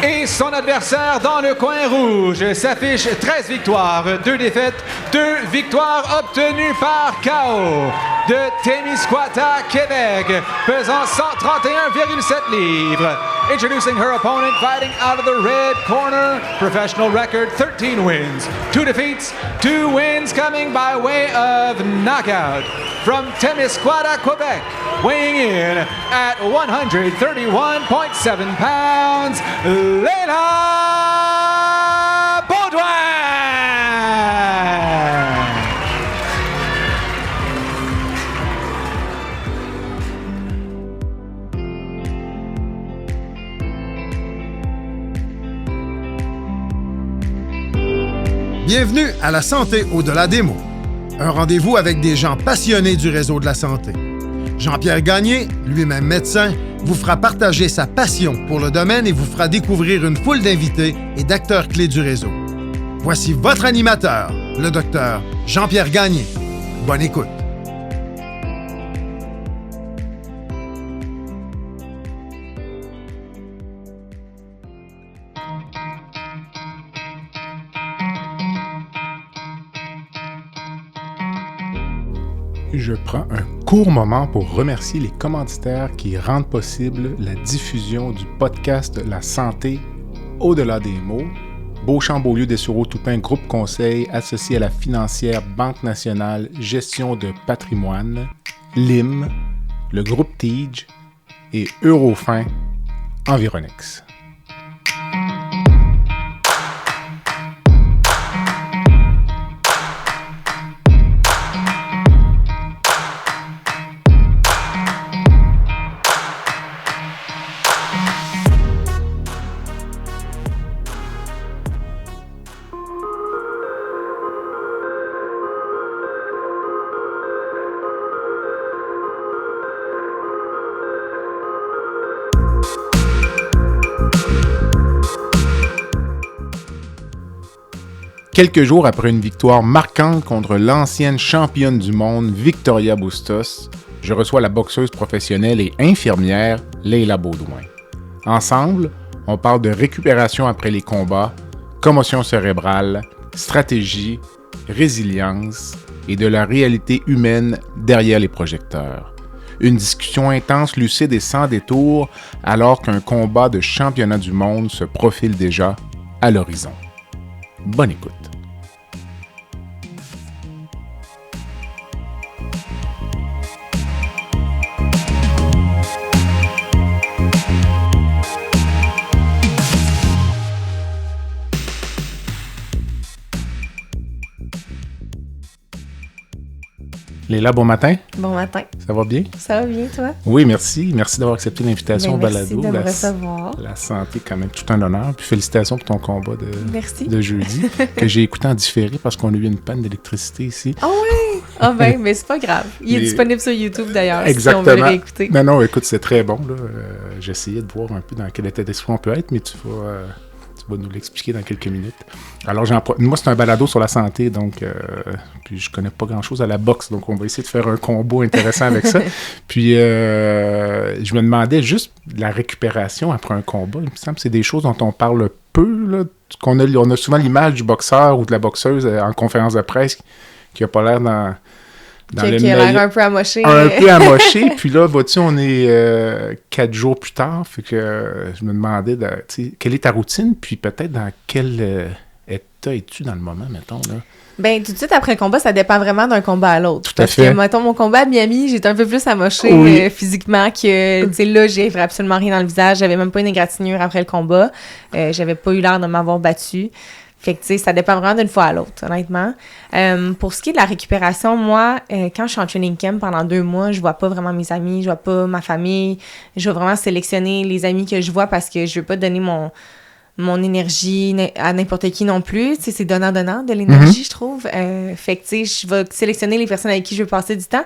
Et son adversaire dans le coin rouge s'affiche 13 victoires, 2 défaites, 2 victoires obtenues par KO. De Témiscouata, Québec, pesant 131,7 livres. Introducing her opponent, fighting out of the red corner, professional record 13 wins, 2 defeats, 2 wins coming by way of knockout. From Témiscouata, Quebec, weighing in at 131.7 pounds, Layla Baudouin! Bienvenue à La Santé au-delà des mots. Un rendez-vous avec des gens passionnés du réseau de la santé. Jean-Pierre Gagné, lui-même médecin, vous fera partager sa passion pour le domaine et vous fera découvrir une foule d'invités et d'acteurs clés du réseau. Voici votre animateur, le docteur Jean-Pierre Gagné. Bonne écoute. Je prends un court moment pour remercier les commanditaires qui rendent possible la diffusion du podcast La Santé au-delà des mots. Beauchamp-Beaulieu Dessureau-Toupin Groupe Conseil associé à la financière Banque Nationale Gestion de patrimoine, LIM, le groupe Tige et Eurofin Environex. Quelques jours après une victoire marquante contre l'ancienne championne du monde Victoria Bustos, je reçois la boxeuse professionnelle et infirmière Layla Baudouin. Ensemble, on parle de récupération après les combats, commotion cérébrale, stratégie, résilience et de la réalité humaine derrière les projecteurs. Une discussion intense, lucide et sans détour alors qu'un combat de championnat du monde se profile déjà à l'horizon. Bonne écoute. Léla, bon matin. Bon matin. Ça va bien? Ça va bien, toi? Oui, merci. Merci d'avoir accepté l'invitation au balado. Merci de me recevoir. La santé, quand même, tout un honneur. Puis félicitations pour ton combat de jeudi, que j'ai écouté en différé parce qu'on a eu une panne d'électricité ici. Ah oui? Ah ben, mais c'est pas grave. Il est disponible sur YouTube, d'ailleurs, exactement. Si on veut le réécouter. Non, écoute, c'est très bon. Là. J'ai essayé de voir un peu dans quel état d'esprit on peut être, mais tu vas nous l'expliquer dans quelques minutes. Alors, moi, c'est un balado sur la santé, donc puis je connais pas grand-chose à la boxe, donc on va essayer de faire un combo intéressant avec ça. Puis, je me demandais juste la récupération après un combat. Il me semble que c'est des choses dont on parle peu, là, on a souvent l'image du boxeur ou de la boxeuse en conférence de presse qui a pas l'air dans qui a l'air un peu amoché. Un peu amoché. Puis là, vois-tu, on est 4 jours plus tard. Fait que je me demandais, quelle est ta routine? Puis peut-être dans quel état es-tu dans le moment, mettons, là? Ben, tout de suite après le combat, ça dépend vraiment d'un combat à l'autre. Tout à fait. Parce que, mettons, mon combat à Miami, j'étais un peu plus amochée physiquement que, tu sais, là, j'avais absolument rien dans le visage. J'avais même pas une égratignure après le combat. J'avais pas eu l'air de m'avoir battue. Fait que, tu sais, ça dépend vraiment d'une fois à l'autre, honnêtement. Pour ce qui est de la récupération, moi, quand je suis en training camp pendant 2 mois, je vois pas vraiment mes amis, je vois pas ma famille. Je vais vraiment sélectionner les amis que je vois parce que je veux pas donner mon énergie à n'importe qui non plus. Tu sais, c'est donnant-donnant de l'énergie, je trouve. Fait que, tu sais, je vais sélectionner les personnes avec qui je veux passer du temps.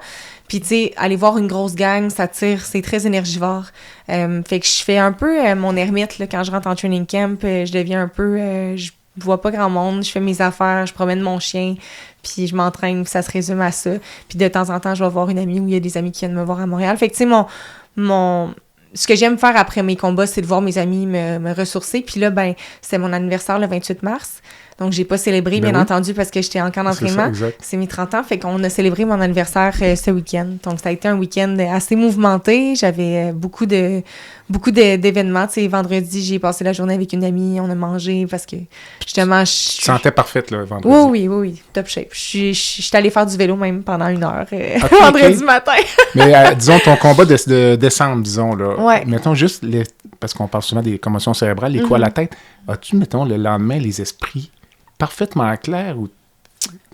Puis, tu sais, aller voir une grosse gang, ça tire, c'est très énergivore. Fait que je fais un peu mon ermite, là, quand je rentre en training camp. Je deviens un peu... je vois pas grand monde, je fais mes affaires, je promène mon chien, puis je m'entraîne, ça se résume à ça. Puis de temps en temps, je vais voir une amie ou il y a des amis qui viennent me voir à Montréal. Fait que, tu sais, ce que j'aime faire après mes combats, c'est de voir mes amis me ressourcer. Puis là, ben, c'était mon anniversaire le 28 mars. Donc, j'ai pas célébré, bien entendu, parce que j'étais en camp d'entraînement. C'est mes 30 ans. Fait qu'on a célébré mon anniversaire ce week-end. Donc, ça a été un week-end assez mouvementé. J'avais beaucoup d'événements. Tu sais, vendredi, j'ai passé la journée avec une amie. On a mangé parce que, justement... Tu te sentais parfaite, là, vendredi? Oui. Top shape. Je suis allée faire du vélo même pendant 1 heure vendredi matin. Mais disons, ton combat de décembre, disons, là. Ouais. Mettons juste, parce qu'on parle souvent des commotions cérébrales, les coups à la tête. As-tu, mettons, le lendemain, les esprits parfaitement clairs ou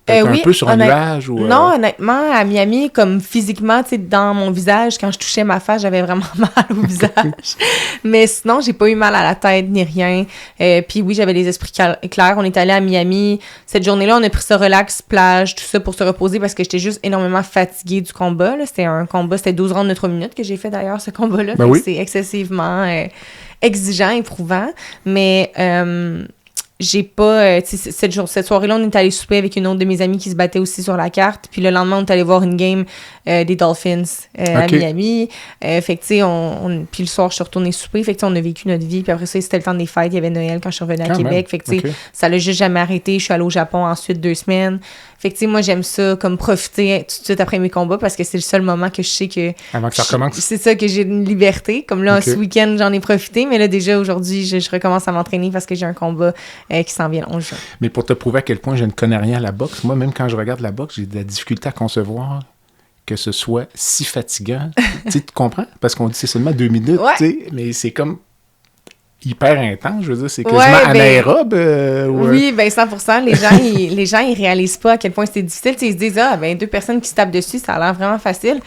peut-être un peu sur un nuage? Non, honnêtement, à Miami, comme physiquement, tu sais, dans mon visage, quand je touchais ma face, j'avais vraiment mal au visage. Mais sinon, j'ai pas eu mal à la tête ni rien. Puis oui, j'avais les esprits clairs. On est allé à Miami. Cette journée-là, on a pris ça relax, plage, tout ça pour se reposer parce que j'étais juste énormément fatiguée du combat. Là. C'était un combat, c'était 12 rounds de 3 minutes que j'ai fait d'ailleurs, ce combat-là. Ben oui. C'est excessivement exigeant, éprouvant. Mais... j'ai pas... cette soirée-là, on est allé souper avec une autre de mes amies qui se battait aussi sur la carte. Puis le lendemain, on est allé voir une game des Dolphins à Miami. Fait que, tu sais, puis le soir, je suis retournée souper. Fait que, on a vécu notre vie. Puis après ça, c'était le temps des fêtes. Il y avait Noël quand je suis revenue à Québec. Fait que, tu sais, ça l'a juste jamais arrêté. Je suis allée au Japon ensuite 2 semaines. Fait que, tu sais, moi, j'aime ça, comme profiter tout de suite après mes combats parce que c'est le seul moment que je sais que... Avant que ça recommence? C'est ça, que j'ai une liberté. Comme là, ce week-end, j'en ai profité. Mais là, déjà, aujourd'hui, je recommence à m'entraîner parce que j'ai un combat qui s'en vient le 11 juin. Mais pour te prouver à quel point je ne connais rien à la boxe, moi, même quand je regarde la boxe, j'ai de la difficulté à concevoir que ce soit si fatigant. Tu comprends? Parce qu'on dit c'est seulement 2 minutes, tu sais, mais c'est comme hyper intense, je veux dire, c'est quasiment anaérobe. Oui, ben 100%. Les gens, ils réalisent pas à quel point c'est difficile. T'sais, ils se disent, ben 2 personnes qui se tapent dessus, ça a l'air vraiment facile.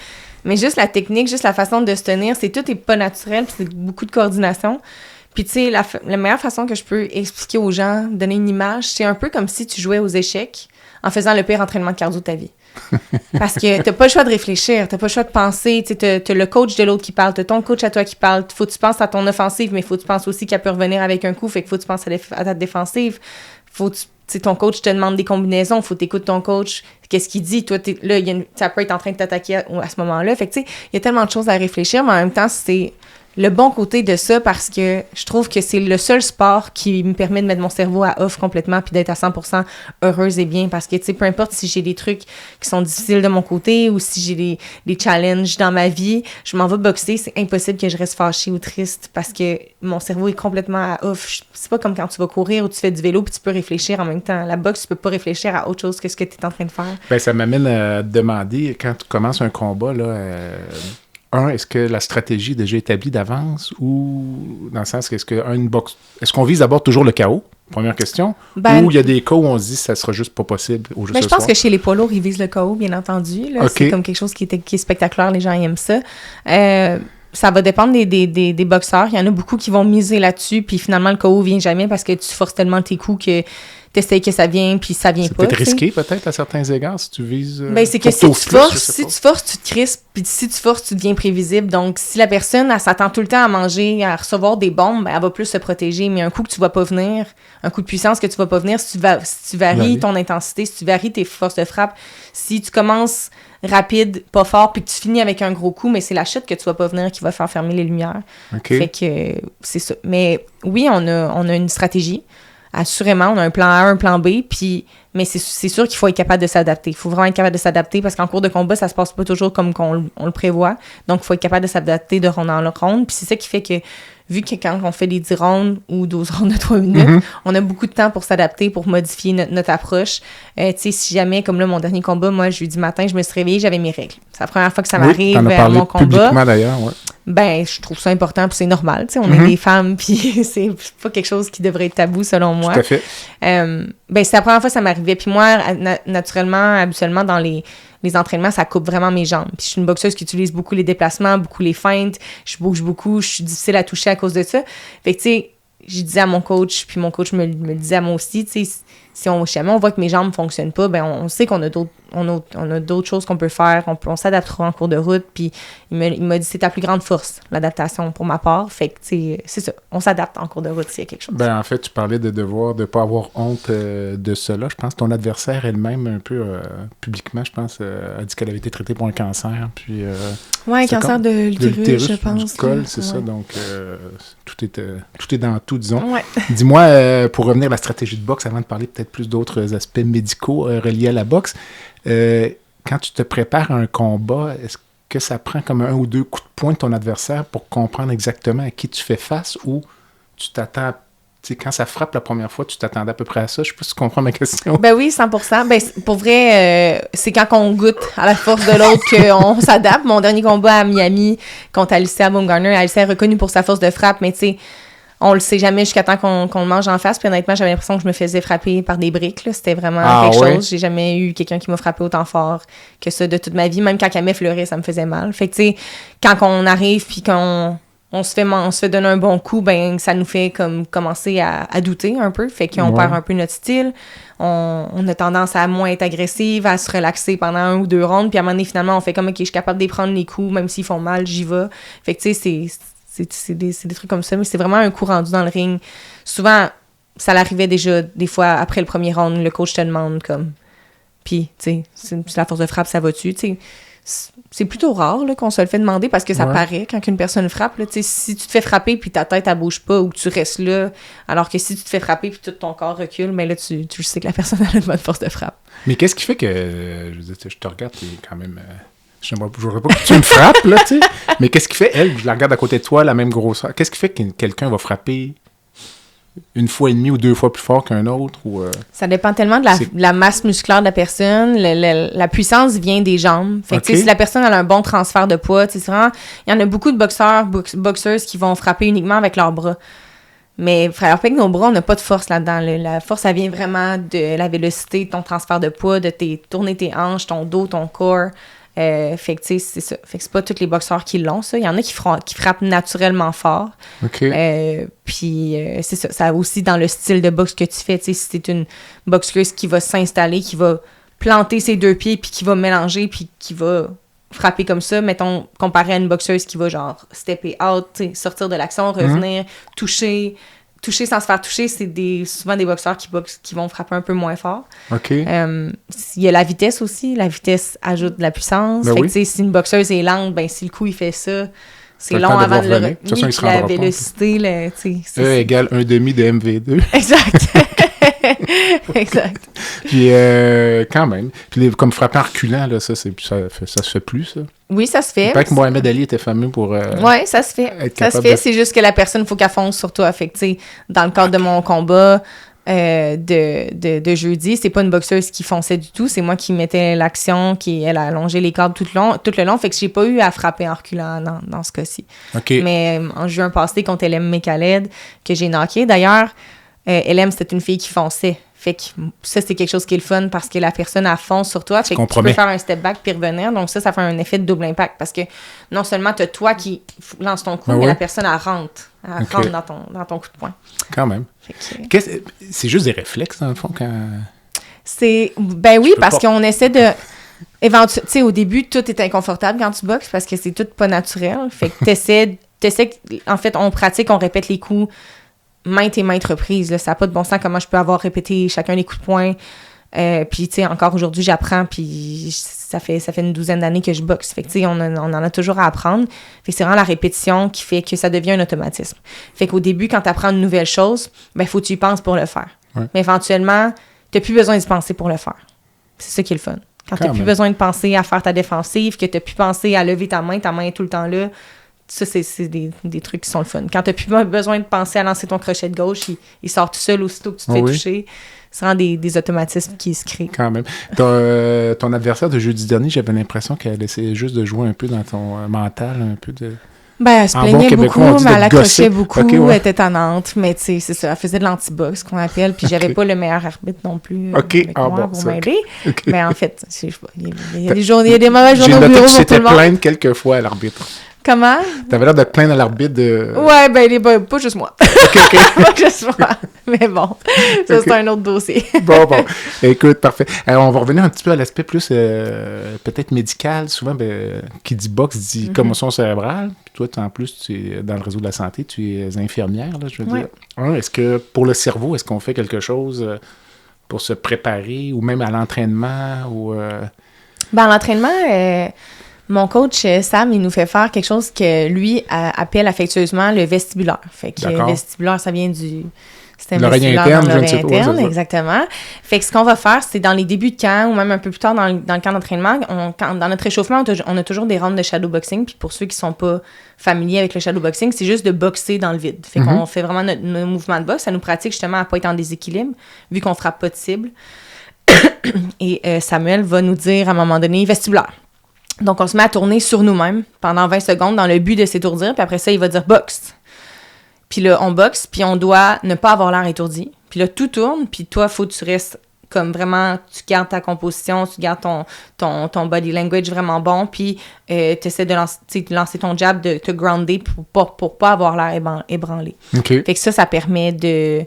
Mais juste la technique, juste la façon de se tenir, tout est pas naturel, c'est beaucoup de coordination. Puis, tu sais, la meilleure façon que je peux expliquer aux gens, donner une image, c'est un peu comme si tu jouais aux échecs en faisant le pire entraînement de cardio de ta vie. Parce que t'as pas le choix de réfléchir, t'as pas le choix de penser, tu sais, t'as le coach de l'autre qui parle, t'as ton coach à toi qui parle, faut que tu penses à ton offensive, mais faut que tu penses aussi qu'elle peut revenir avec un coup, fait que faut que tu penses à ta défensive, faut que tu sais, ton coach te demande des combinaisons, faut t'écouter ton coach, qu'est-ce qu'il dit, toi, là, ça peut être en train de t'attaquer à ce moment-là, fait que tu sais, il y a tellement de choses à réfléchir, mais en même temps, c'est le bon côté de ça parce que je trouve que c'est le seul sport qui me permet de mettre mon cerveau à off complètement puis d'être à 100% heureuse et bien parce que, tu sais, peu importe si j'ai des trucs qui sont difficiles de mon côté ou si j'ai des challenges dans ma vie, je m'en vais boxer, c'est impossible que je reste fâchée ou triste parce que mon cerveau est complètement à off. C'est pas comme quand tu vas courir ou tu fais du vélo puis tu peux réfléchir en même temps. La boxe, tu peux pas réfléchir à autre chose que ce que tu es en train de faire. Ben, ça m'amène à te demander, quand tu commences un combat, là... est-ce que la stratégie est déjà établie d'avance ou dans le sens est-ce qu'on vise d'abord toujours le KO? Première question. Ou il y a des cas où on se dit que ça sera juste pas possible au juste je pense que chez les poids lourds, ils visent le KO, bien entendu. Là. C'est comme quelque chose qui est spectaculaire, les gens aiment ça. Ça va dépendre des boxeurs. Il y en a beaucoup qui vont miser là-dessus, puis finalement, le KO vient jamais parce que tu forces tellement tes coups que t'essayes que ça vienne, puis ça vient pas. C'est peut-être risqué, peut-être, à certains égards, si tu vises... c'est que si tu forces, tu te crispes, puis si tu forces, tu deviens prévisible. Donc, si la personne, elle s'attend tout le temps à manger, à recevoir des bombes, elle va plus se protéger. Mais un coup que tu vas pas venir, un coup de puissance que tu vas pas venir, si tu varies ton intensité, si tu varies tes forces de frappe, si tu commences rapide, pas fort, puis que tu finis avec un gros coup, mais c'est la chute que tu vas pas venir qui va faire fermer les lumières. Fait que c'est ça. Mais oui, on a une stratégie. Assurément, on a un plan A, un plan B, mais c'est sûr qu'il faut être capable de s'adapter. Il faut vraiment être capable de s'adapter parce qu'en cours de combat, ça se passe pas toujours comme on le prévoit. Donc, il faut être capable de s'adapter de ronde en ronde. Puis c'est ça qui fait que, vu que quand on fait des 10 rondes ou 12 rondes de 3 minutes, on a beaucoup de temps pour s'adapter, pour modifier notre approche. Tu sais, si jamais, comme là, mon dernier combat, moi, jeudi matin, je me suis réveillée, j'avais mes règles. C'est la première fois que ça m'arrive à mon combat. Publiquement, d'ailleurs, ouais. Ben, je trouve ça important, puis c'est normal, tu sais, on est des femmes, puis c'est pas quelque chose qui devrait être tabou, selon moi. Tout à fait. Ben, c'est la première fois que ça m'arrivait, puis moi, naturellement, habituellement, dans les entraînements, ça coupe vraiment mes jambes. Puis je suis une boxeuse qui utilise beaucoup les déplacements, beaucoup les feintes, je bouge beaucoup, je suis difficile à toucher à cause de ça. Fait que, tu sais, je disais à mon coach, puis mon coach me le disait à moi aussi, tu sais, si jamais on voit que mes jambes ne fonctionnent pas, ben on sait qu'on a on a d'autres choses qu'on peut faire, on s'adaptera en cours de route, puis il m'a dit c'est ta plus grande force, l'adaptation pour ma part, fait que, c'est ça, on s'adapte en cours de route s'il y a quelque chose. Ben, en fait, tu parlais de devoir, de pas avoir honte de cela. Je pense que ton adversaire elle-même, un peu publiquement, je pense, a dit qu'elle avait été traitée pour un cancer, puis... un cancer de l'utérus, je pense. Du col, c'est ça, donc tout est dans tout, disons. Ouais. Dis-moi, pour revenir à la stratégie de boxe, avant de parler peut-être plus d'autres aspects médicaux reliés à la boxe, quand tu te prépares à un combat, est-ce que ça prend comme 1 ou 2 coups de poing de ton adversaire pour comprendre exactement à qui tu fais face, ou tu t'attends, tu sais, quand ça frappe la première fois, tu t'attendais à peu près à ça? Je sais pas si tu comprends ma question. Ben oui, 100%. Ben, pour vrai, c'est quand on goûte à la force de l'autre qu'on s'adapte. Mon dernier combat à Miami contre Alicia Baumgartner, Alicia est reconnue pour sa force de frappe, mais tu sais, on le sait jamais jusqu'à temps qu'on le mange en face. Puis honnêtement, j'avais l'impression que je me faisais frapper par des briques, là. C'était vraiment quelque chose. J'ai jamais eu quelqu'un qui m'a frappé autant fort que ça de toute ma vie. Même quand elle m'effleurait, ça me faisait mal. Fait que tu sais, quand on arrive puis qu'on se fait donner un bon coup, ben ça nous fait comme commencer à douter un peu. Fait qu'on perd un peu notre style. On a tendance à moins être agressive, à se relaxer pendant 1 ou 2 rounds. Puis à un moment donné, finalement, on fait comme, OK, je suis capable de prendre les coups, même s'ils font mal, j'y vais. Fait que tu sais, c'est des trucs comme ça, mais c'est vraiment un coup rendu dans le ring. Souvent, ça l'arrivait déjà, des fois, après le premier round, le coach te demande comme... Puis, tu sais, c'est la force de frappe, ça va-tu? Tu sais, c'est plutôt rare là, qu'on se le fait demander parce que ça paraît quand une personne frappe. Là, si tu te fais frapper puis ta tête, elle bouge pas ou que tu restes là, alors que si tu te fais frapper puis tout ton corps recule, mais là, tu sais que la personne a une bonne force de frappe. Mais qu'est-ce qui fait que... je veux dire, je te regarde, t'es quand même... Je ne voudrais pas que tu me frappes, là, tu sais. Mais qu'est-ce qui fait, elle, je la regarde à côté de toi, la même grosseur. Qu'est-ce qui fait que quelqu'un va frapper 1 fois et demie ou 2 fois plus fort qu'un autre? Ou, ça dépend tellement de la masse musculaire de la personne. La puissance vient des jambes. Fait que, si la personne a un bon transfert de poids, c'est vraiment... Il y en a beaucoup de boxeuses qui vont frapper uniquement avec leurs bras. Mais avec nos bras, on n'a pas de force là-dedans. La force, ça vient vraiment de la vélocité, de ton transfert de poids, de tourner tes hanches, ton dos, ton corps. Fait que, tu sais, c'est ça. Fait que c'est pas tous les boxeurs qui l'ont, ça. Il y en a qui frappent naturellement fort. OK. Puis, c'est ça. Ça aussi dans le style de boxe que tu fais. Tu sais, si t'es une boxeuse qui va s'installer, qui va planter ses 2 pieds, puis qui va mélanger, puis qui va frapper comme ça, mettons, comparé à une boxeuse qui va, genre, stepper out, tu sais, sortir de l'action, revenir, toucher sans se faire toucher, c'est souvent des boxeurs qui vont frapper un peu moins fort. OK. Il y a la vitesse aussi. La vitesse ajoute de la puissance. Ben fait que, si une boxeuse est lente, ben si le coup, il fait ça, c'est long avant de le revenir. Puis la vélocité, là, tu sais. E égale 1,5 de MV2. Exact. Exact. Puis, quand même. Puis, comme frapper en reculant, là, ça se fait plus, ça. Oui, ça se fait. Peut-être que Mohamed Ali était fameux pour... oui, ça se fait. Ça se fait, c'est juste que la personne, il faut qu'elle fonce sur toi. Fait que, tu sais, dans le cadre de mon combat de jeudi, c'est pas une boxeuse qui fonçait du tout. C'est moi qui mettais l'action, elle a allongé les cordes tout le long. Fait que j'ai pas eu à frapper en reculant dans ce cas-ci. OK. Mais en juin passé, contre Elem Mekaled, que j'ai knocké, d'ailleurs, Elem, c'était une fille qui fonçait. Fait que ça, c'est quelque chose qui est le fun parce que la personne, elle fonce sur toi. Fait que tu peux faire un step back puis revenir. Donc ça fait un effet de double impact parce que non seulement t'as toi qui lance ton coup, mais la personne, elle rentre. Elle rentre dans ton coup de poing. Quand même. C'est juste des réflexes, dans le fond, quand... Ben oui, parce qu'on essaie de... Tu sais, au début, tout est inconfortable quand tu boxes parce que c'est tout pas naturel. Fait que t'essaies... En fait, on pratique, on répète les coups maintes et maintes reprises. Là. Ça n'a pas de bon sens comment je peux avoir répété chacun des coups de poing. Puis, tu sais, encore aujourd'hui, j'apprends. Puis, ça fait une 12aine d'années que je boxe. Fait que, tu sais, on en a toujours à apprendre. Fait que c'est vraiment la répétition qui fait que ça devient un automatisme. Fait qu'au début, quand tu apprends une nouvelle chose, ben, il faut que tu y penses pour le faire. Ouais. Mais éventuellement, tu n'as plus besoin d'y penser pour le faire. C'est ça qui est le fun. Quand tu n'as plus besoin de penser à faire ta défensive, que tu n'as plus pensé à lever ta main est tout le temps là. Ça, c'est des trucs qui sont le fun. Quand tu n'as plus besoin de penser à lancer ton crochet de gauche, il sort tout seul aussitôt que tu te fais toucher. C'est vraiment des automatismes qui se créent. Quand même. Ton adversaire de jeudi dernier, j'avais l'impression qu'elle essayait juste de jouer un peu dans ton mental, un peu de... Ben, elle se plaignait beaucoup, mais elle accrochait beaucoup, elle était tannante, mais tu sais, c'est ça, elle faisait de l'anti-box, qu'on appelle, puis j'avais pas le meilleur arbitre non plus avec moi pour m'aider. Mais en fait, je sais pas, il y a des journées, il y a des mauvaises journées au bureau pour tout le monde. J'ai noté que tu t'étais plainte quelques fois à l'arbitre. Comment? T'avais l'air de te plaindre à l'arbitre de... Ouais, ben, pas juste moi. Pas juste moi. Mais bon, ça, c'est un autre dossier. Bon. Écoute, parfait. Alors, on va revenir un petit peu à l'aspect plus peut-être médical. Souvent, qui dit boxe dit commotion cérébrale. Puis toi, en plus, tu es dans le réseau de la santé, tu es infirmière, là, je veux dire. Est-ce que pour le cerveau, est-ce qu'on fait quelque chose pour se préparer ou même à l'entraînement ou À l'entraînement, mon coach Sam, il nous fait faire quelque chose que lui appelle affectueusement le vestibulaire. Fait que le vestibulaire, ça vient du système vestibulaire dans l'oreille interne, exactement. Fait que ce qu'on va faire, c'est dans les débuts de camp ou même un peu plus tard dans le camp d'entraînement, dans notre échauffement, on a toujours des rounds de shadowboxing. Puis pour ceux qui sont pas familiers avec le shadowboxing, c'est juste de boxer dans le vide. Fait qu'on fait vraiment nos mouvements de boxe. Ça nous pratique justement à pas être en déséquilibre, vu qu'on frappe pas de cible. Et Samuel va nous dire à un moment donné vestibulaire. Donc, on se met à tourner sur nous-mêmes pendant 20 secondes dans le but de s'étourdir. Puis après ça, il va dire « boxe ». Puis là, on boxe, puis on doit ne pas avoir l'air étourdi. Puis là, tout tourne, puis toi, il faut que tu restes comme vraiment, tu gardes ta composition, tu gardes ton body language vraiment bon, puis tu essaies de lancer ton jab, de te grounder pour pas avoir l'air ébranlé. Okay. Fait que ça permet de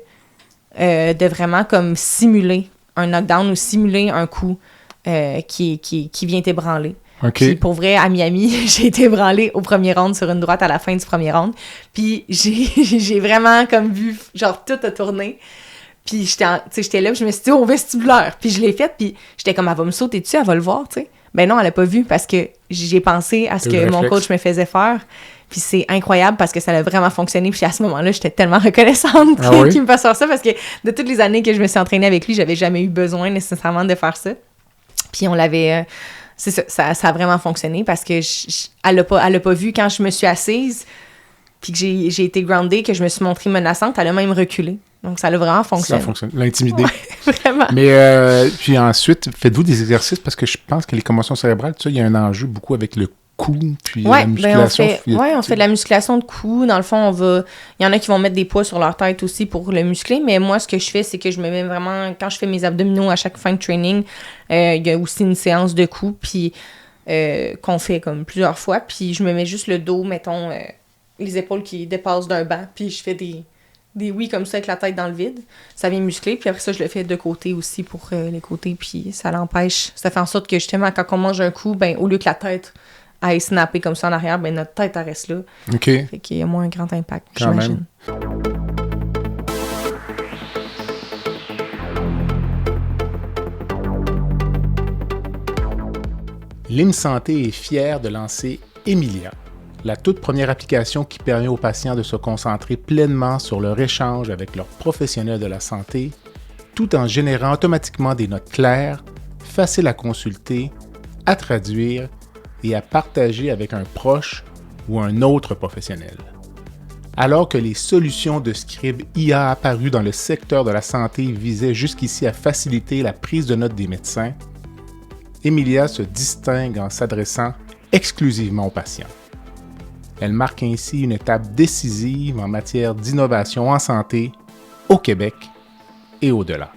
vraiment comme simuler un knockdown ou simuler un coup qui vient t'ébranler. Okay. Puis pour vrai, à Miami, j'ai été ébranlée au premier round sur une droite à la fin du premier round. Puis j'ai vraiment comme vu, genre, tout a tourné. Puis j'étais là, puis je me suis dit, au vestibulaire. Puis je l'ai fait, puis j'étais comme, elle va me sauter dessus, elle va le voir, tu sais. Ben non, elle a pas vu parce que j'ai pensé à ce que mon coach me faisait faire. Puis c'est incroyable parce que ça a vraiment fonctionné. Puis à ce moment-là, j'étais tellement reconnaissante qu'il me fasse faire ça parce que de toutes les années que je me suis entraînée avec lui, j'avais jamais eu besoin nécessairement de faire ça. Puis on l'avait... c'est ça a vraiment fonctionné parce que elle a pas vu quand je me suis assise puis que j'ai été groundée, que je me suis montrée menaçante, elle a même reculé. Donc ça a vraiment fonctionné. Ça fonctionne, l'intimider. Ouais, vraiment. Mais puis ensuite, faites-vous des exercices parce que je pense que les commotions cérébrales, tu sais, il y a un enjeu beaucoup avec le cou puis la musculation. On fait de la musculation de cou. Dans le fond, il y en a qui vont mettre des poids sur leur tête aussi pour le muscler, mais moi, ce que je fais, c'est que je me mets vraiment, quand je fais mes abdominaux à chaque fin de training, il y a aussi une séance de cou, puis qu'on fait comme plusieurs fois, puis je me mets juste le dos, mettons, les épaules qui dépassent d'un banc, puis je fais des oui comme ça avec la tête dans le vide. Ça vient muscler, puis après ça, je le fais de côté aussi pour les côtés, puis ça l'empêche. Ça fait en sorte que justement, quand on mange un coup, ben au lieu que la tête aille snapper comme ça en arrière, ben notre tête, elle reste là. OK. Fait qu'il y a moins un grand impact, quand j'imagine. L'IM Santé est fière de lancer Emilia, la toute première application qui permet aux patients de se concentrer pleinement sur leur échange avec leurs professionnels de la santé, tout en générant automatiquement des notes claires, faciles à consulter, à traduire et à partager avec un proche ou un autre professionnel. Alors que les solutions de scribe IA apparues dans le secteur de la santé visaient jusqu'ici à faciliter la prise de notes des médecins, Emilia se distingue en s'adressant exclusivement aux patients. Elle marque ainsi une étape décisive en matière d'innovation en santé au Québec et au-delà.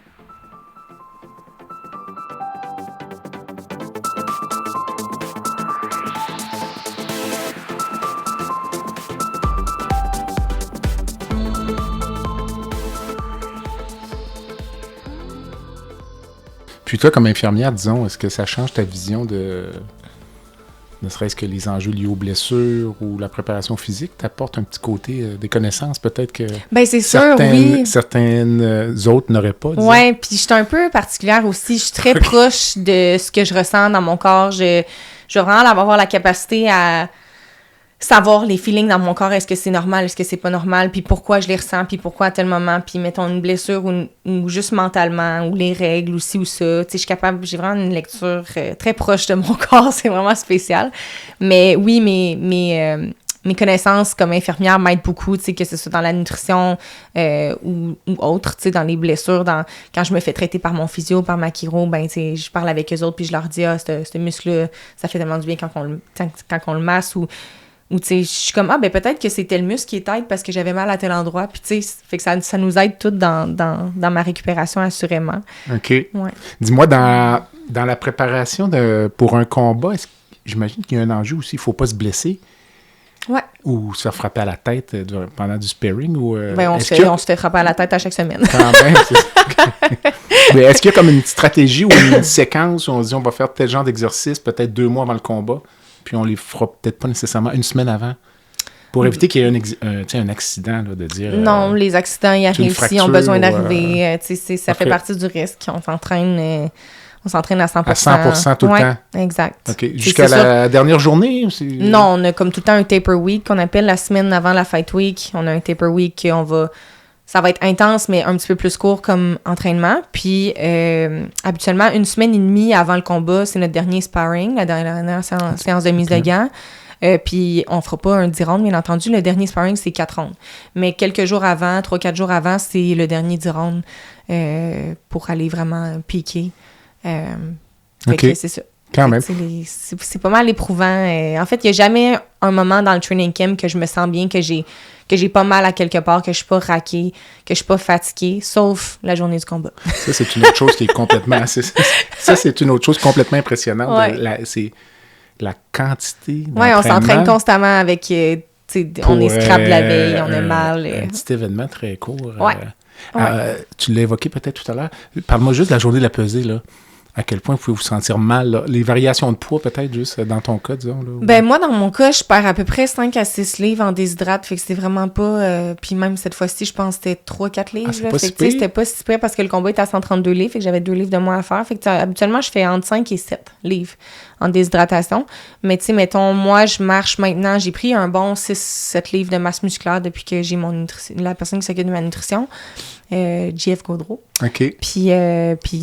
Puis toi, comme infirmière, disons, est-ce que ça change ta vision de... ne serait-ce que les enjeux liés aux blessures ou la préparation physique, t'apporte un petit côté des connaissances peut-être que c'est certaines autres n'auraient pas. Oui, puis je suis un peu particulière aussi. Je suis très proche de ce que je ressens dans mon corps. Je veux vraiment avoir la capacité à savoir les feelings dans mon corps. Est-ce que c'est normal, est-ce que c'est pas normal, puis pourquoi je les ressens, puis pourquoi à tel moment, puis mettons une blessure ou juste mentalement, ou les règles, ou ci ou ça. Tu sais, je suis capable, j'ai vraiment une lecture très proche de mon corps, c'est vraiment spécial. Mais oui, mes connaissances comme infirmière m'aident beaucoup, tu sais, que ce soit dans la nutrition ou autre, tu sais, dans les blessures, quand je me fais traiter par mon physio, par ma chiro, ben, tu sais, je parle avec eux autres, puis je leur dis, ce muscle-là, ça fait tellement du bien quand on le masse, ou tu sais, je suis comme, ben peut-être que c'est tel muscle qui est tight parce que j'avais mal à tel endroit. Puis tu sais, fait que ça nous aide toutes dans ma récupération, assurément. OK. Ouais. Dis-moi, dans la préparation pour un combat, j'imagine qu'il y a un enjeu aussi, il ne faut pas se blesser. Ouais. Ou se faire frapper à la tête pendant du sparring? Ou, On se fait frapper à la tête à chaque semaine. Quand même, c'est ça. Mais est-ce qu'il y a comme une stratégie ou une séquence où on se dit on va faire tel genre d'exercice peut-être 2 mois avant le combat, puis on les fera peut-être pas nécessairement une semaine avant? Pour éviter qu'il y ait un accident, là, de dire... Non, les accidents, ils arrivent s'ils ont besoin d'arriver. Ça fait partie du risque. On s'entraîne à 100%. À 100% tout le temps? Exact. OK. Jusqu'à la dernière journée? Non, on a comme tout le temps un taper week qu'on appelle la semaine avant la fight week. On a un taper week ça va être intense, mais un petit peu plus court comme entraînement. Puis, habituellement, 1 semaine et demie avant le combat, c'est notre dernier sparring, la dernière séance de mise de gants. Puis, on fera pas un 10 rounds, bien entendu. Le dernier sparring, c'est 4 rounds. Mais quelques jours avant, 3-4 jours avant, c'est le dernier 10 rounds pour aller vraiment piquer. OK. C'est ça. Quand même. C'est pas mal éprouvant. En fait, il n'y a jamais un moment dans le training camp que je me sens bien, que j'ai pas mal à quelque part, que je suis pas raquée, que je suis pas fatiguée, sauf la journée du combat. Ça, c'est une autre chose qui est complètement... ça, c'est une autre chose complètement impressionnante. Ouais. C'est la quantité Oui, on s'entraîne constamment avec... on est scrap la veille, on est mal. Un petit événement très court. Ouais. Tu l'as évoqué peut-être tout à l'heure. Parle-moi juste de la journée de la pesée, là. À quel point vous pouvez vous sentir mal, là? Les variations de poids, peut-être, juste dans ton cas, disons. Là, Ben, moi, dans mon cas, je perds à peu près 5 à 6 livres en déshydrate. Fait que c'était vraiment pas... Puis même cette fois-ci, je pense que c'était 3-4 livres. C'est pas si pire? C'était pas si pire parce que le combat était à 132 livres. Fait que j'avais 2 livres de moins à faire. Fait que habituellement, je fais entre 5 et 7 livres en déshydratation. Mais tu sais, mettons, moi, je marche maintenant. J'ai pris un bon 6-7 livres de masse musculaire depuis que j'ai la personne qui s'occupe de ma nutrition. JF Gaudreau. OK. Puis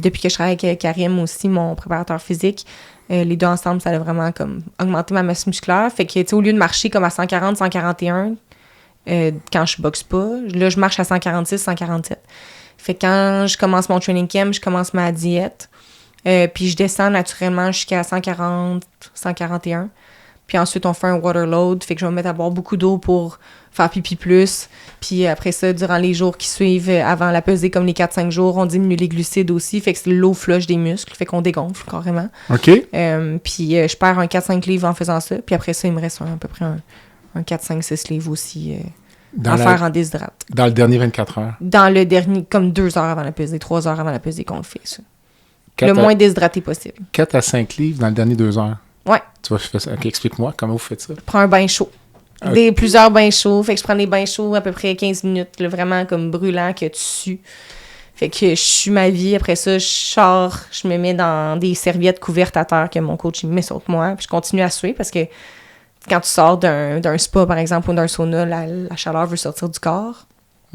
depuis que je travaille avec Karim aussi, mon préparateur physique, les deux ensemble, ça a vraiment comme augmenté ma masse musculaire. Fait que, tu sais, au lieu de marcher comme à 140, 141, quand je boxe pas, là, je marche à 146, 147. Fait que quand je commence mon training camp, je commence ma diète. Puis je descends naturellement jusqu'à 140, 141. Puis ensuite, on fait un water load. Fait que je vais me mettre à boire beaucoup d'eau pour faire pipi plus. Puis après ça, durant les jours qui suivent, avant la pesée, comme les 4-5 jours, on diminue les glucides aussi. Fait que l'eau flush des muscles. Fait qu'on dégonfle carrément. OK. Puis je perds un 4-5 livres en faisant ça. Puis après ça, il me reste à peu près un 4-5-6 livres aussi faire en déshydrate. Dans le dernier 24 heures? Dans le dernier, comme 2 heures avant la pesée, 3 heures avant la pesée qu'on le fait, ça. Le moins déshydraté possible. 4 à 5 livres dans le dernier 2 heures? Ouais. Tu vas faire ça. OK, explique-moi comment vous faites ça. Je prends un bain chaud. Okay. Plusieurs bains chauds. Fait que je prends des bains chauds à peu près 15 minutes, là, vraiment comme brûlant que tu sues. Fait que je sue ma vie. Après ça, je sors, je me mets dans des serviettes couvertes à terre que mon coach il met sur moi. Puis je continue à suer parce que quand tu sors d'un spa, par exemple, ou d'un sauna, la chaleur veut sortir du corps.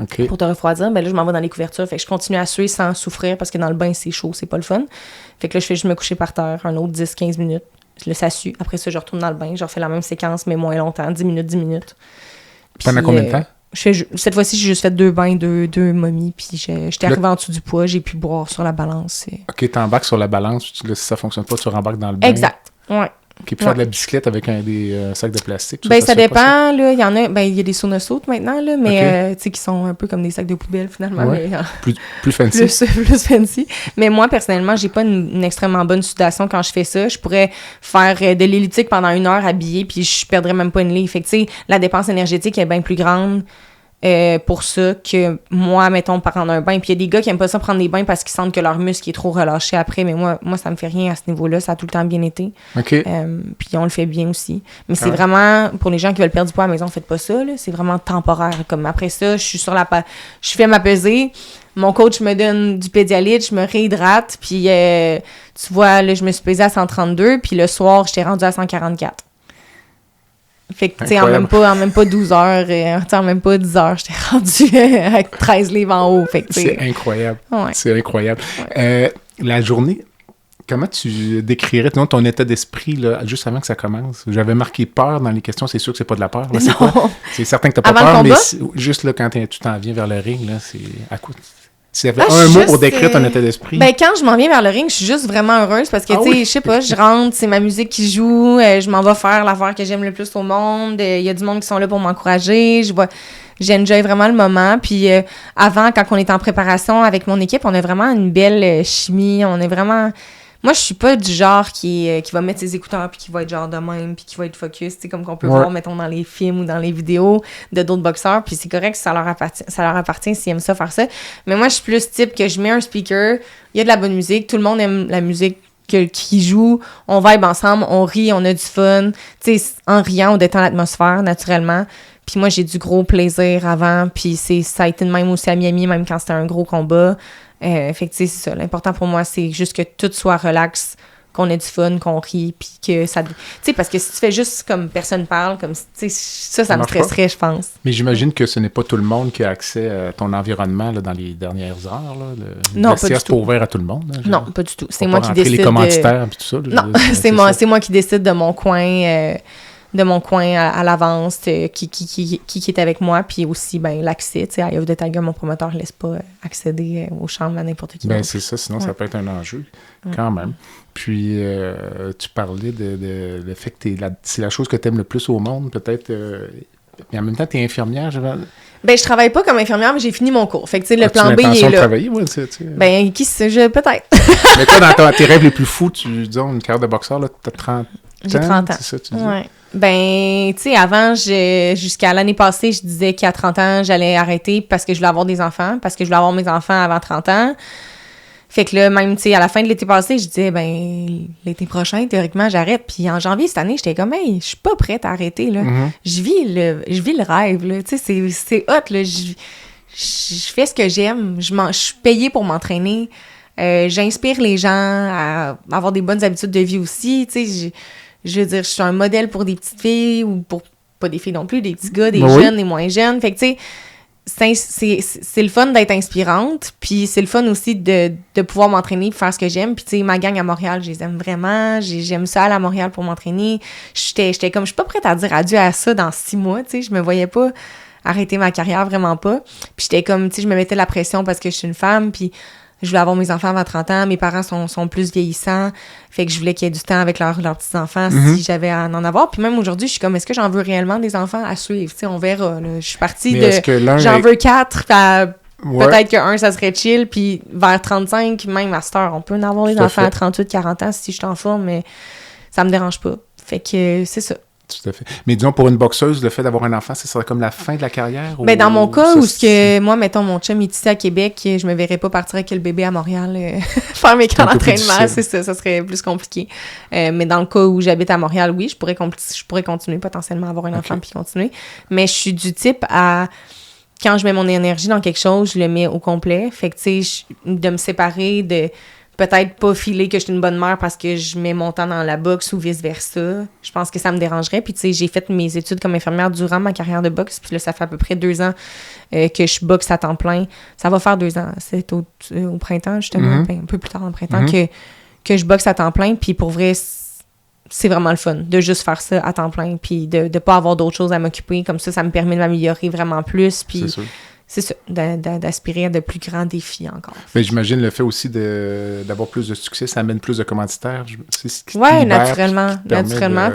Okay. Pour te refroidir, ben là, je m'en vais dans les couvertures. Fait que je continue à suer sans souffrir parce que dans le bain, c'est chaud, c'est pas le fun. Fait que là, je fais juste me coucher par terre un autre 10-15 minutes. Ça sue. Après ça, je retourne dans le bain. Je refais la même séquence, mais moins longtemps. 10 minutes. Puis, pendant combien de temps? Cette fois-ci, j'ai juste fait 2 bains, 2 momies. Puis j'étais arrivée en dessous du poids. J'ai pu boire sur la balance. OK, t'embarques sur la balance. Là, si ça fonctionne pas, tu rembarques dans le bain. Exact. Ouais. Puis faire de la bicyclette avec des sacs de plastique. Ben, ça dépend. Là, il y en a. Ben, il y a des saunasautes maintenant, là, mais tu sais, qui sont un peu comme des sacs de poubelle, finalement. Ouais. Mais, plus fancy. plus fancy. Mais moi, personnellement, j'ai pas une extrêmement bonne sudation quand je fais ça. Je pourrais faire de l'elliptique pendant 1 heure habillée, puis je perdrais même pas une livre. Fait que, tu sais, la dépense énergétique est bien plus grande pour ça que moi, mettons, prendre un bain. Puis il y a des gars qui aiment pas ça prendre des bains parce qu'ils sentent que leur muscle est trop relâché après. Mais moi, ça me fait rien à ce niveau-là. Ça a tout le temps bien été. OK. Puis on le fait bien aussi. Mais c'est vraiment, pour les gens qui veulent perdre du poids à la maison, faites pas ça, là. C'est vraiment temporaire. Comme après ça, je fais ma pesée. Mon coach me donne du Pédialyte, je me réhydrate. Puis tu vois, là, je me suis pesée à 132. Puis le soir, j'étais rendue à 144. Fait que, tu sais, en même pas 12 heures, en même pas 10 heures, j'étais rendue avec 13 livres en haut. Fait que, c'est incroyable. Ouais. C'est incroyable. Ouais. La journée, comment tu décrirais ton état d'esprit là, juste avant que ça commence? J'avais marqué peur dans les questions, c'est sûr que c'est pas de la peur. Là, c'est quoi? C'est certain que t'as pas avant peur, mais juste là, quand tu t'en viens vers le ring, là, c'est à quoi? S'il y avait un mot pour décrire ton état d'esprit. Ben, quand je m'en viens vers le ring, je suis juste vraiment heureuse parce que, tu sais, je sais pas, je rentre, c'est ma musique qui joue, je m'en vais faire l'affaire que j'aime le plus au monde, il y a du monde qui sont là pour m'encourager, j'enjoy vraiment le moment. Puis avant, quand on était en préparation avec mon équipe, on a vraiment une belle chimie, on est vraiment... Moi, je suis pas du genre qui va mettre ses écouteurs puis qui va être genre de même puis qui va être focus, tu sais, comme qu'on peut voir, mettons, dans les films ou dans les vidéos de d'autres boxeurs, puis c'est correct, ça leur appartient s'ils aiment ça, faire ça. Mais moi, je suis plus type que je mets un speaker, il y a de la bonne musique, tout le monde aime la musique qui joue, on vibe ensemble, on rit, on a du fun, tu sais, en riant, on détend l'atmosphère, naturellement. Puis moi, j'ai du gros plaisir avant, puis ça a été de même aussi à Miami, même quand c'était un gros combat. Fait que, tu sais, c'est ça. L'important pour moi, c'est juste que tout soit relax, qu'on ait du fun, qu'on rit, puis que ça... Tu sais, parce que si tu fais juste comme personne parle, comme, tu sais, ça me stresserait, je pense. Mais j'imagine que ce n'est pas tout le monde qui a accès à ton environnement là, dans les dernières heures. Là. Non, pas du tout. C'est pas ouvert à tout le monde. Hein, non, pas du tout. C'est moi qui décide les commanditaires et tout ça. Là, non, c'est moi qui décide de mon coin... à l'avance, qui est avec moi, puis aussi, ben, l'accès, tu sais, Eye of the Tiger, mon promoteur ne laisse pas accéder aux chambres à n'importe qui. Ben, c'est ça, sinon ça peut être un enjeu, quand même. Puis, tu parlais de le fait que c'est la chose que tu aimes le plus au monde, peut-être, mais en même temps, tu es infirmière, Ben, je travaille pas comme infirmière, mais j'ai fini mon cours. Fait que, tu sais, le plan B, il est là. De travailler, ouais, Ben, qui sait, peut-être. Mais toi, dans tes rêves les plus fous, disons, une carrière de boxeur, là, t'as 30 ans. J'ai 30 ans. C'est ça, tu dis? Ouais. Ben, tu sais, avant, jusqu'à l'année passée, je disais qu'à 30 ans, j'allais arrêter parce que je voulais avoir des enfants, parce que je voulais avoir mes enfants avant 30 ans. Fait que là, même, tu sais, à la fin de l'été passé, je disais, ben, l'été prochain, théoriquement, j'arrête. Puis en janvier cette année, j'étais comme, hey, je suis pas prête à arrêter, là. Mm-hmm. Je vis le rêve, là. Tu sais, c'est hot, là. Je fais ce que j'aime. Je suis payée pour m'entraîner. J'inspire les gens à avoir des bonnes habitudes de vie aussi. Tu sais, je veux dire, je suis un modèle pour des petites filles ou pour pas des filles non plus, des petits gars, des jeunes, des moins jeunes. Fait que, tu sais, c'est le fun d'être inspirante, puis c'est le fun aussi de pouvoir m'entraîner, de faire ce que j'aime. Puis, tu sais, ma gang à Montréal, je les aime vraiment. J'aime ça aller à Montréal pour m'entraîner. J'étais comme, je suis pas prête à dire adieu à ça dans 6 mois, tu sais. Je me voyais pas arrêter ma carrière, vraiment pas. Puis j'étais comme, tu sais, je me mettais la pression parce que je suis une femme, puis je voulais avoir mes enfants avant 30 ans. Mes parents sont plus vieillissants. Fait que je voulais qu'il y ait du temps avec leurs petits-enfants si j'avais à en avoir. Puis même aujourd'hui, je suis comme, est-ce que j'en veux réellement des enfants à suivre? Tu sais, on verra. Là. Je suis partie j'en veux 4, peut-être qu'un, ça serait chill. Puis vers 35, même à cette heure, on peut en avoir des enfants à 38, 40 ans si je suis en forme, mais ça me dérange pas. Fait que c'est ça. Tout à fait. Mais disons, pour une boxeuse, le fait d'avoir un enfant, ça serait comme la fin de la carrière? Ben, dans mon cas, moi, mettons, mon chum est ici à Québec, je me verrais pas partir avec le bébé à Montréal faire mes camps d'entraînement, c'est ça serait plus compliqué. Mais dans le cas où j'habite à Montréal, oui, je pourrais continuer potentiellement à avoir un enfant puis continuer. Mais je suis du type à... Quand je mets mon énergie dans quelque chose, je le mets au complet. Fait que, tu sais, de me séparer, de... peut-être pas filer que je suis une bonne mère parce que je mets mon temps dans la boxe ou vice-versa. Je pense que ça me dérangerait. Puis, tu sais, j'ai fait mes études comme infirmière durant ma carrière de boxe. Puis là, ça fait à peu près 2 ans que je boxe à temps plein. Ça va faire 2 ans. C'est au printemps, justement, un peu plus tard dans le printemps, que je boxe à temps plein. Puis pour vrai, c'est vraiment le fun de juste faire ça à temps plein. Puis de pas avoir d'autres choses à m'occuper. Comme ça me permet de m'améliorer vraiment plus. Puis c'est ça, d'aspirer à de plus grands défis encore. Mais j'imagine le fait aussi d'avoir plus de succès, ça amène plus de commanditaires. Oui, naturellement.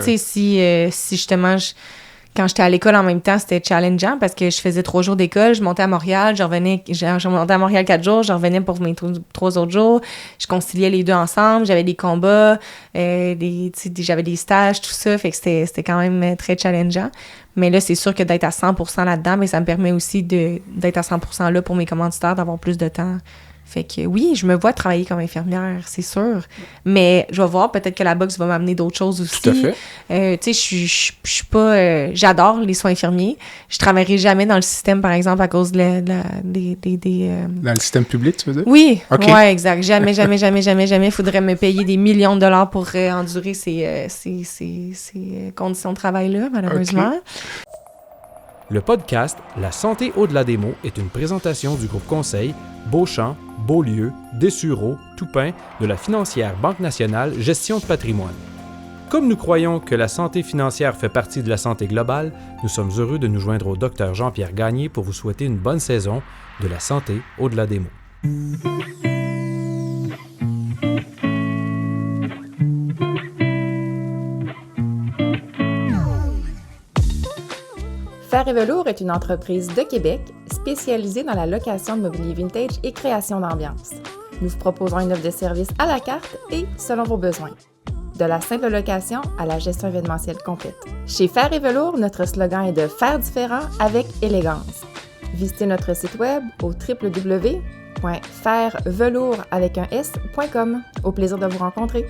Tu sais, si justement, quand j'étais à l'école en même temps, c'était challengeant parce que je faisais 3 jours d'école, je montais à Montréal, je montais à Montréal 4 jours, je revenais pour mes 3 autres jours, je conciliais les deux ensemble, j'avais des combats, j'avais des stages, tout ça, fait que c'était quand même très challengeant. Mais là, c'est sûr que d'être à 100% là-dedans, mais ça me permet aussi d'être à 100% là pour mes commanditaires, d'avoir plus de temps. Fait que oui, je me vois travailler comme infirmière, c'est sûr. Mais je vais voir, peut-être que la boxe va m'amener d'autres choses aussi. Tout à fait. Tu sais, je suis pas... j'adore les soins infirmiers. Je travaillerai jamais dans le système, par exemple, à cause des Dans le système public, tu veux dire? Oui, okay. Ouais, exact. Jamais. Il faudrait me payer des millions de dollars pour endurer ces conditions de travail-là, malheureusement. Okay. Le podcast La santé au-delà des mots est une présentation du groupe conseil Beauchamp, Beaulieu, Dessureau, Toupin de la financière Banque nationale Gestion de patrimoine. Comme nous croyons que la santé financière fait partie de la santé globale, nous sommes heureux de nous joindre au Dr Jean-Pierre Gagné pour vous souhaiter une bonne saison de la santé au-delà des mots. Fer et Velours est une entreprise de Québec spécialisée dans la location de mobilier vintage et création d'ambiance. Nous vous proposons une offre de service à la carte et selon vos besoins. De la simple location à la gestion événementielle complète. Chez Fer et Velours, notre slogan est de faire différent avec élégance. Visitez notre site web au www.fervelours.com. Au plaisir de vous rencontrer.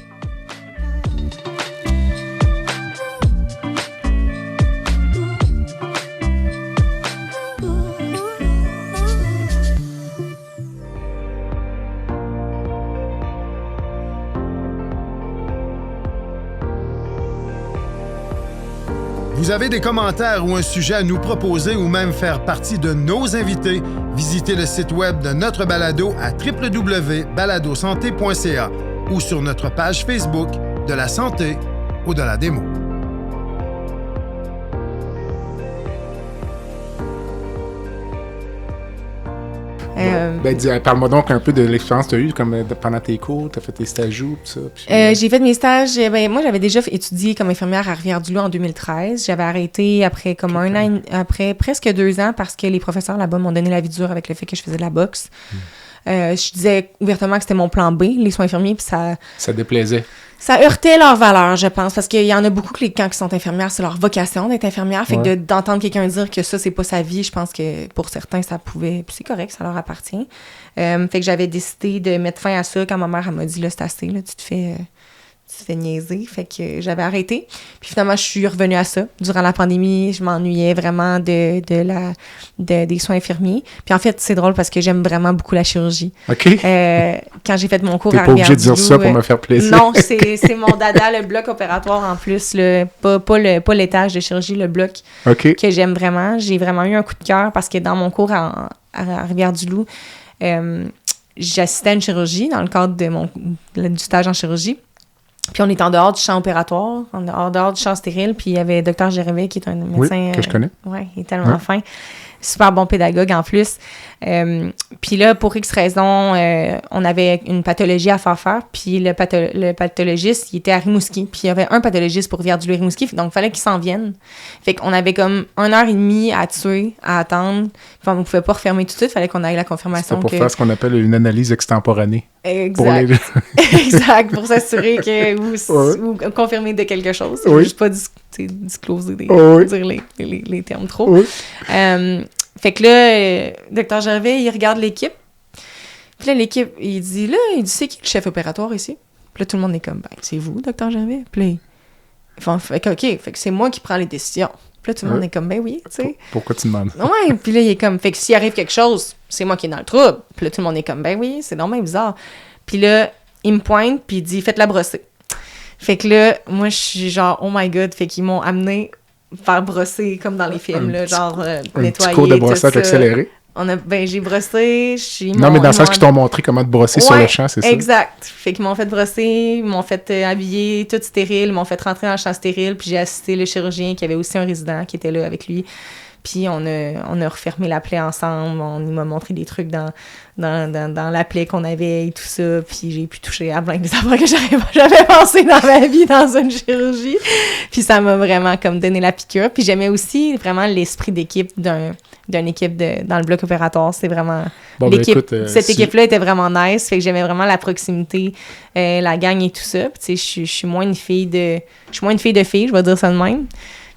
Vous avez des commentaires ou un sujet à nous proposer ou même faire partie de nos invités, visitez le site web de notre balado à www.baladosanté.ca ou sur notre page Facebook de la santé au-delà des mots. Parle-moi donc un peu de l'expérience que tu as eue pendant tes cours, tu as fait tes stages tout ça. Puis, j'ai fait mes stages. Moi, j'avais déjà étudié comme infirmière à Rivière-du-Loup en 2013. J'avais arrêté après comme un an, après presque 2 ans parce que les professeurs là-bas m'ont donné la vie dure avec le fait que je faisais de la boxe. Je disais ouvertement que c'était mon plan B, les soins infirmiers, puis ça déplaisait. Ça heurtait leurs valeurs, je pense, parce qu'il y en a beaucoup qui, quand ils sont infirmières, c'est leur vocation d'être infirmière. Fait que d'entendre quelqu'un dire que ça, c'est pas sa vie, je pense que pour certains, ça pouvait... Puis c'est correct, ça leur appartient. Fait que j'avais décidé de mettre fin à ça quand ma mère, elle m'a dit, là, c'est assez, là, tu te fais niaiser. Fait que j'avais arrêté. Puis finalement, je suis revenue à ça. Durant la pandémie, je m'ennuyais vraiment des soins infirmiers. Puis en fait, c'est drôle parce que j'aime vraiment beaucoup la chirurgie. OK. Quand j'ai fait mon cours à Rivière-du-Loup... T'es pas obligé de dire ça pour me faire plaisir. Non, c'est mon dada, le bloc opératoire en plus. Pas l'étage de chirurgie, le bloc que j'aime vraiment. J'ai vraiment eu un coup de cœur parce que dans mon cours à Rivière-du-Loup, j'assistais à une chirurgie dans le cadre du stage en chirurgie. Puis on est en dehors du champ opératoire, en dehors du champ stérile, puis il y avait le Dr Gervais qui est un médecin... que je connais. Oui, il est tellement fin. Super bon pédagogue en plus. Puis là, pour X raisons, on avait une pathologie à faire, puis le pathologiste, il était à Rimouski, puis il y avait un pathologiste pour Rivière-du-Loup et Rimouski, donc il fallait qu'il s'en vienne. Fait qu'on avait comme 1h30 à tuer, à attendre. Enfin, on ne pouvait pas refermer tout de suite, il fallait qu'on aille la confirmation. C'était pour faire ce qu'on appelle une analyse extemporanée. Exact. Exact, pour s'assurer que ou confirmer de quelque chose. C'est juste pas discloser dire les termes trop. Fait que là, Dr Gervais, il regarde l'équipe. Puis là, l'équipe, il dit, c'est qui le chef opératoire ici? Puis là, tout le monde est comme, c'est vous, Dr Gervais? Puis là, fait que c'est moi qui prends les décisions. Puis là, tout le monde est comme, oui, tu sais. Pourquoi tu demandes? Ouais, puis là, il est comme, fait que s'il arrive quelque chose, c'est moi qui est dans le trouble. Puis là, tout le monde est comme, oui, c'est normal bizarre. Puis là, il me pointe, puis il dit, faites-la brosser. Fait que là, moi, je suis genre, oh my God. Fait qu'ils m'ont amené faire brosser, comme dans les films, là, genre nettoyer, un petit cours de brossage accéléré. J'ai brossé, Non, mais dans le sens qu'ils t'ont montré comment te brosser sur le champ, c'est ça? Exact. Fait qu'ils m'ont fait brosser, ils m'ont fait habiller, tout stérile, ils m'ont fait rentrer dans le champ stérile, puis j'ai assisté le chirurgien qui avait aussi un résident qui était là avec lui. Puis on a refermé la plaie ensemble, il m'a montré des trucs dans la plaie qu'on avait et tout ça, puis j'ai pu toucher à plein des affaires que j'avais pensé dans ma vie dans une chirurgie. Puis ça m'a vraiment comme donné la piqûre. Puis j'aimais aussi vraiment l'esprit d'équipe d'une équipe dans le bloc opératoire. C'est vraiment... cette équipe-là était vraiment nice, fait que j'aimais vraiment la proximité, la gang et tout ça. Puis tu sais, je suis moins une fille de filles, je vais dire ça de même.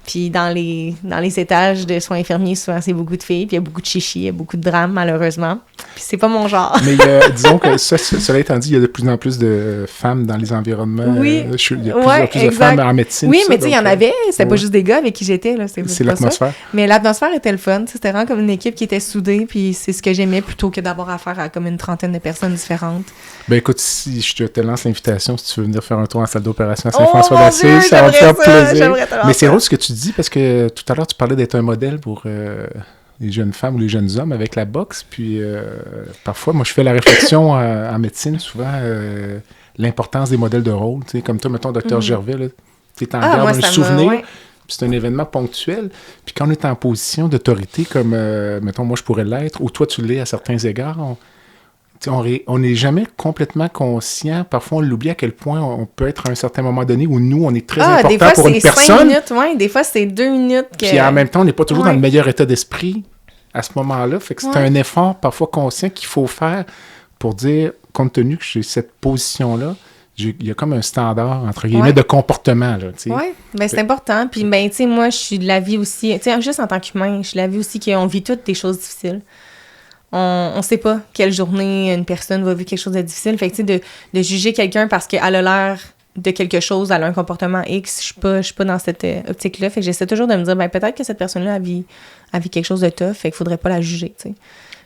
Puis dans les étages de soins infirmiers, souvent, c'est beaucoup de filles. Puis il y a beaucoup de chichis, il y a beaucoup de drames, malheureusement. Puis c'est pas mon genre. Mais disons que cela étant dit, il y a de plus en plus de femmes dans les environnements. Oui. Il y a plus de femmes en médecine. Oui, mais tu sais, il y en avait. C'était pas juste des gars avec qui j'étais. Là, c'est l'atmosphère. Ça. Mais l'atmosphère était le fun. C'était vraiment comme une équipe qui était soudée. Puis c'est ce que j'aimais plutôt que d'avoir affaire à comme une trentaine de personnes différentes. Ben écoute, si je te lance l'invitation, si tu veux venir faire un tour en salle d'opération à Saint-François-d'Assise, ça va me faire plaisir. Mais c'est drôle ce que tu dis parce que tout à l'heure, tu parlais d'être un modèle pour les jeunes femmes ou les jeunes hommes avec la boxe. Puis parfois, moi, je fais la réflexion en médecine, souvent, l'importance des modèles de rôle. Tu sais, comme toi, mettons, Dr Gervais, tu es en garde un souvenir. Ouais. C'est un événement ponctuel. Puis quand on est en position d'autorité, comme, mettons, moi, je pourrais l'être, ou toi, tu l'es à certains égards, on n'est jamais complètement conscient. Parfois, on l'oublie à quel point on peut être à un certain moment donné où nous, on est très important pour une personne. Des fois, c'est 5 minutes, des fois, c'est 2 minutes. Puis en même temps, on n'est pas toujours dans le meilleur état d'esprit à ce moment-là. Fait que c'est un effort parfois conscient qu'il faut faire pour dire, compte tenu que j'ai cette position-là, il y a comme un standard, entre guillemets, de comportement, là, tu sais. Oui, ben c'est important. Puis, ben, tu sais, moi, je suis de l'avis aussi, tu sais, juste en tant qu'humain, je suis de l'avis aussi qu'on vit toutes des choses difficiles. On sait pas quelle journée une personne va vivre quelque chose de difficile. Fait que, tu sais, de juger quelqu'un parce qu'elle a l'air de quelque chose, elle a un comportement X, je suis pas dans cette optique-là. Fait que j'essaie toujours de me dire, ben, peut-être que cette personne-là, elle vit quelque chose de tough, fait qu'il faudrait pas la juger, tu sais.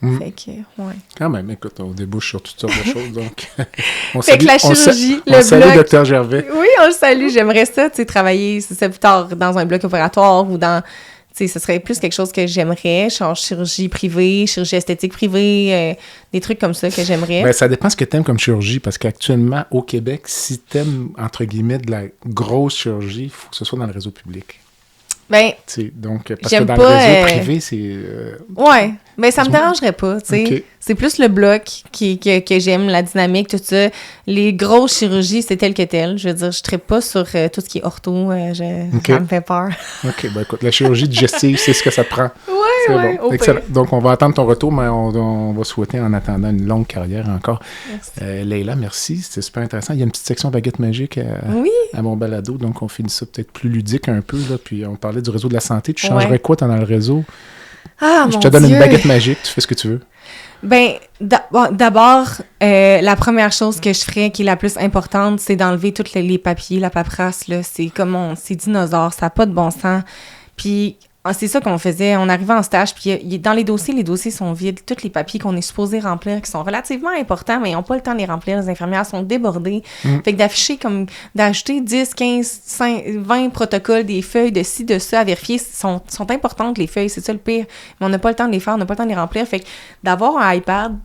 Fait que, ouais. Quand même, écoute, on débouche sur toutes sortes de choses, donc... Fait que la chirurgie, le salue bloc... Dr Gervais. Oui, on le salue. J'aimerais ça, tu sais, travailler, c'est ça, plus tard, dans un bloc opératoire ou dans... Tu sais, ce serait plus quelque chose que j'aimerais, genre chirurgie privée, chirurgie esthétique privée, des trucs comme ça que j'aimerais. Ben, ça dépend ce que t'aimes comme chirurgie, parce qu'actuellement, au Québec, si t'aimes, entre guillemets, de la grosse chirurgie, il faut que ce soit dans le réseau public. Ben, donc, parce j'aime que dans pas, le réseau privé, c'est... ouais, mais ça me dérangerait pas, tu sais. Okay. C'est plus le bloc que j'aime, la dynamique, tout ça. Les grosses chirurgies, c'est tel que tel. Je veux dire, je ne traite pas sur tout ce qui est ortho. Ça me fait peur. OK, ben écoute, la chirurgie digestive, c'est ce que ça te prend. Oui, oui, bon. Excellent. Donc, on va attendre ton retour, mais on va souhaiter en attendant une longue carrière encore. Merci. Leila, merci. C'était super intéressant. Il y a une petite section baguette magique à mon balado, donc on finit ça peut-être plus ludique un peu. Là, puis on parlait du réseau de la santé. Tu changerais quoi dans le réseau? Ah, je te donne une baguette magique, tu fais ce que tu veux. Ben, d'abord, la première chose que je ferais, qui est la plus importante, c'est d'enlever tous les papiers, la paperasse, là. C'est comme c'est dinosaure, ça n'a pas de bon sens. Puis, c'est ça qu'on faisait. On arrivait en stage, puis dans les dossiers sont vides. Tous les papiers qu'on est supposé remplir, qui sont relativement importants, mais ils n'ont pas le temps de les remplir. Les infirmières sont débordées. Fait que d'ajouter 10, 15, 5, 20 protocoles, des feuilles de ci, de ça à vérifier, sont importantes, les feuilles, c'est ça le pire. Mais on n'a pas le temps de les faire, on n'a pas le temps de les remplir. Fait que d'avoir un iPad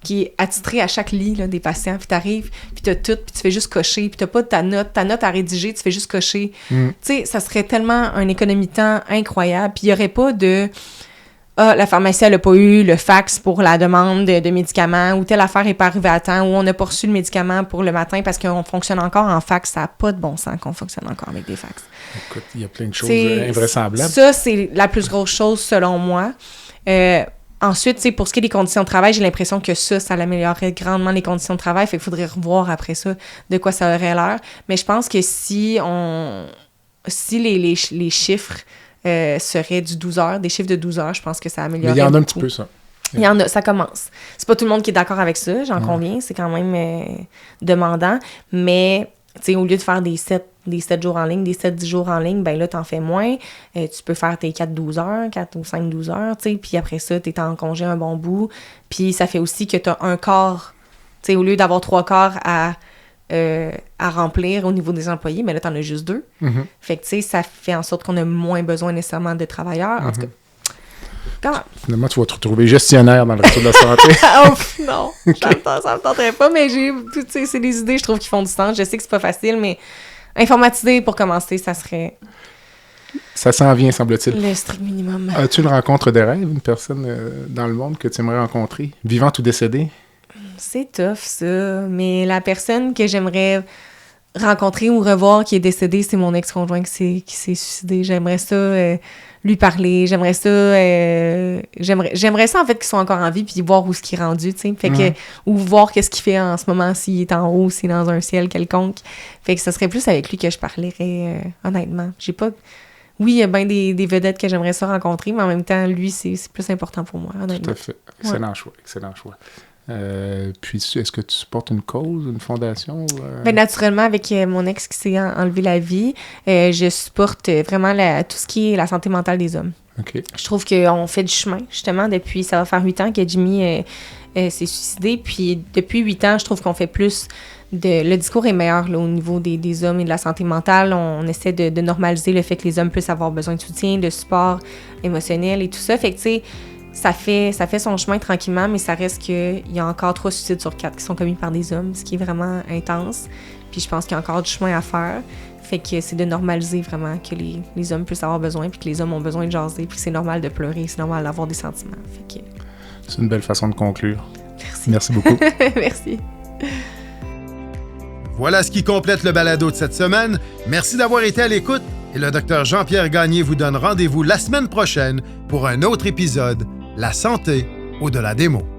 qui est attitré à chaque lit là, des patients, puis t'arrives, puis t'as tout, puis tu fais juste cocher, puis t'as pas ta note à rédiger, tu fais juste cocher. Tu sais, ça serait tellement un économie de temps incroyable, puis il y aurait pas de « Ah, la pharmacie, elle a pas eu le fax pour la demande de médicaments » ou « Telle affaire est pas arrivée à temps » ou « On n'a pas reçu le médicament pour le matin parce qu'on fonctionne encore en fax. » Ça n'a pas de bon sens qu'on fonctionne encore avec des fax. Écoute, il y a plein de choses invraisemblables. Ça, c'est la plus grosse chose selon moi. Ensuite, pour ce qui est des conditions de travail, j'ai l'impression que ça l'améliorerait grandement les conditions de travail. Fait qu'il faudrait revoir après ça de quoi ça aurait l'air. Mais je pense que si les chiffres seraient du 12 heures, des chiffres de 12 heures, je pense que ça améliorerait. Mais il y en a beaucoup. Un petit peu, ça. Il y en a, ça commence. C'est pas tout le monde qui est d'accord avec ça, j'en conviens. C'est quand même demandant. Mais, tu sais, au lieu de faire des 7 jours en ligne, des 7-10 jours en ligne, ben là, t'en fais moins. Tu peux faire tes 4-12 heures, 4 ou 5-12 heures, tu sais, puis après ça, t'es en congé un bon bout. Puis ça fait aussi que t'as un quart, tu sais, au lieu d'avoir 3 quarts à remplir au niveau des employés, mais là, t'en as juste 2. Fait que, tu sais, ça fait en sorte qu'on a moins besoin nécessairement de travailleurs. En tout cas, comment? Finalement, tu vas te retrouver gestionnaire dans le réseau de la santé. Non, ça me tenterait pas, mais c'est des idées, je trouve, qui font du sens. Je sais que c'est pas facile, mais informatiser, pour commencer, ça serait... Ça s'en vient, semble-t-il. Le strict minimum. As-tu une rencontre de rêve, une personne dans le monde que tu aimerais rencontrer, vivante ou décédée? C'est tough, ça. Mais la personne que j'aimerais rencontrer ou revoir qui est décédée, c'est mon ex-conjoint qui s'est suicidé. J'aimerais ça lui parler. J'aimerais ça, en fait, qu'il soit encore en vie puis voir où ce qu'il est rendu, tu sais. Fait que, ou voir qu'est-ce qu'il fait en ce moment, s'il est en haut, s'il est dans un ciel quelconque. Fait que ce serait plus avec lui que je parlerais, honnêtement. J'ai pas... Oui, il y a bien des vedettes que j'aimerais ça rencontrer, mais en même temps, lui, c'est plus important pour moi, honnêtement. Tout à fait. Excellent choix, excellent choix. Puis, est-ce que tu supportes une cause, une fondation? Ben, naturellement, avec mon ex qui s'est enlevé la vie, je supporte vraiment tout ce qui est la santé mentale des hommes. Okay. Je trouve qu'on fait du chemin, justement, depuis, ça va faire 8 ans que Jimmy s'est suicidé, puis depuis 8 ans, je trouve qu'on fait plus le discours est meilleur là, au niveau des hommes et de la santé mentale. On essaie de normaliser le fait que les hommes puissent avoir besoin de soutien, de support émotionnel et tout ça. Fait que, tu sais, ça fait son chemin tranquillement, mais ça reste qu'il y a encore 3 suicides sur 4 qui sont commis par des hommes, ce qui est vraiment intense. Puis je pense qu'il y a encore du chemin à faire. Fait que c'est de normaliser vraiment que les hommes puissent avoir besoin, puis que les hommes ont besoin de jaser, puis que c'est normal de pleurer, c'est normal d'avoir des sentiments. Fait que... C'est une belle façon de conclure. Merci. Merci beaucoup. Merci. Voilà ce qui complète le balado de cette semaine. Merci d'avoir été à l'écoute et le Dr Jean-Pierre Gagné vous donne rendez-vous la semaine prochaine pour un autre épisode, La santé au-delà des mots.